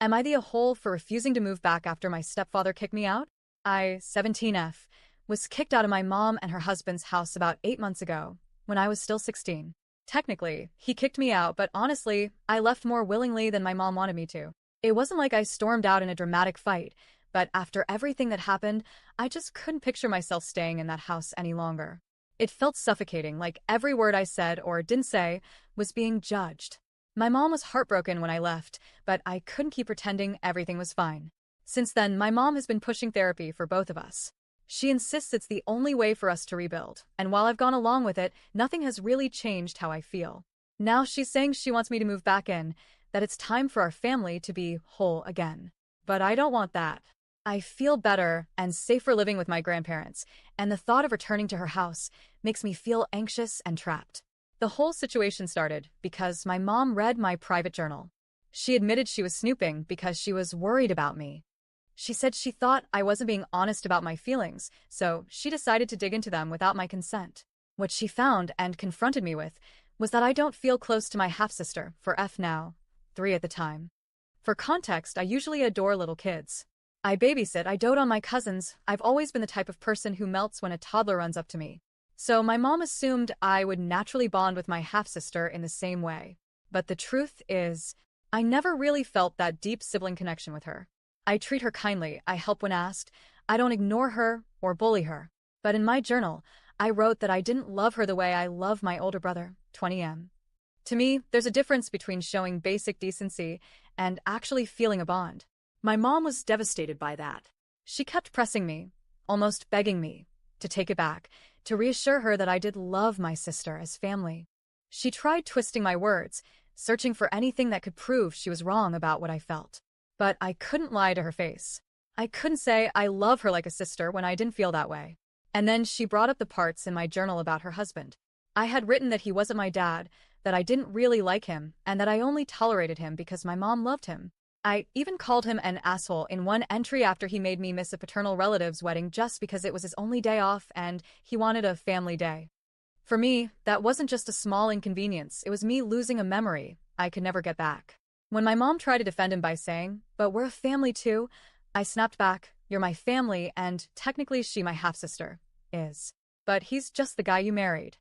Am I the a-hole for refusing to move back after my stepfather kicked me out? I, 17F, was kicked out of my mom and her husband's house about 8 months ago, when I was still 16. Technically, he kicked me out, but honestly, I left more willingly than my mom wanted me to. It wasn't like I stormed out in a dramatic fight, but after everything that happened, I just couldn't picture myself staying in that house any longer. It felt suffocating, like every word I said or didn't say was being judged. My mom was heartbroken when I left, but I couldn't keep pretending everything was fine. Since then, my mom has been pushing therapy for both of us. She insists it's the only way for us to rebuild, and while I've gone along with it, nothing has really changed how I feel. Now she's saying she wants me to move back in, that it's time for our family to be whole again. But I don't want that. I feel better and safer living with my grandparents, and the thought of returning to her house makes me feel anxious and trapped. The whole situation started because my mom read my private journal. She admitted she was snooping because she was worried about me. She said she thought I wasn't being honest about my feelings, so she decided to dig into them without my consent. What she found and confronted me with was that I don't feel close to my half-sister, for F now, 3 at the time. For context, I usually adore little kids. I babysit, I dote on my cousins, I've always been the type of person who melts when a toddler runs up to me. So my mom assumed I would naturally bond with my half-sister in the same way. But the truth is, I never really felt that deep sibling connection with her. I treat her kindly, I help when asked, I don't ignore her or bully her. But in my journal, I wrote that I didn't love her the way I love my older brother, 20M. To me, there's a difference between showing basic decency and actually feeling a bond. My mom was devastated by that. She kept pressing me, almost begging me, to take it back, to reassure her that I did love my sister as family. She tried twisting my words, searching for anything that could prove she was wrong about what I felt. But I couldn't lie to her face. I couldn't say I love her like a sister when I didn't feel that way. And then she brought up the parts in my journal about her husband. I had written that he wasn't my dad, that I didn't really like him, and that I only tolerated him because my mom loved him. I even called him an asshole in one entry after he made me miss a paternal relative's wedding just because it was his only day off and he wanted a family day. For me, that wasn't just a small inconvenience, it was me losing a memory I could never get back. When my mom tried to defend him by saying, "But we're a family too," I snapped back, "You're my family and technically she my half-sister, is. But he's just the guy you married."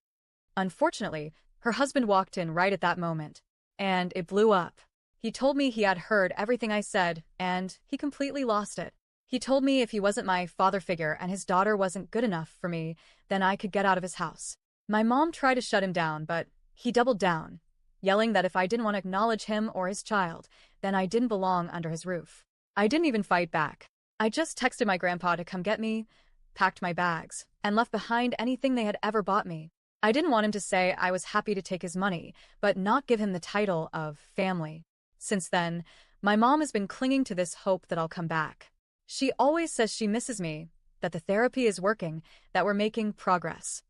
Unfortunately, her husband walked in right at that moment, and it blew up. He told me he had heard everything I said, and he completely lost it. He told me if he wasn't my father figure and his daughter wasn't good enough for me, then I could get out of his house. My mom tried to shut him down, but he doubled down, yelling that if I didn't want to acknowledge him or his child, then I didn't belong under his roof. I didn't even fight back. I just texted my grandpa to come get me, packed my bags, and left behind anything they had ever bought me. I didn't want him to say I was happy to take his money, but not give him the title of family. Since then, my mom has been clinging to this hope that I'll come back. She always says she misses me, that the therapy is working, that we're making progress.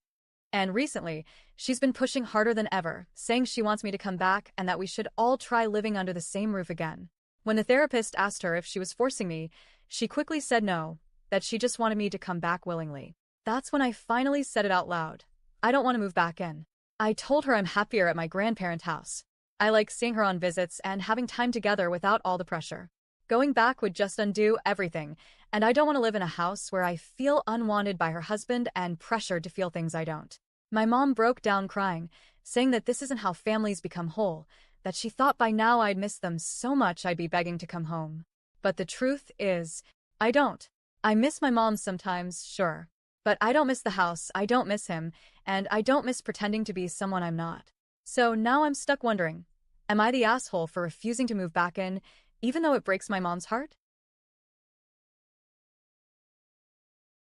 And recently, she's been pushing harder than ever, saying she wants me to come back and that we should all try living under the same roof again. When the therapist asked her if she was forcing me, she quickly said no, that she just wanted me to come back willingly. That's when I finally said it out loud. I don't want to move back in. I told her I'm happier at my grandparent house. I like seeing her on visits and having time together without all the pressure. Going back would just undo everything, and I don't want to live in a house where I feel unwanted by her husband and pressured to feel things I don't. My mom broke down crying, saying that this isn't how families become whole, that she thought by now I'd miss them so much I'd be begging to come home. But the truth is, I don't. I miss my mom sometimes, sure. But I don't miss the house, I don't miss him, and I don't miss pretending to be someone I'm not. So now I'm stuck wondering, am I the asshole for refusing to move back in, even though it breaks my mom's heart?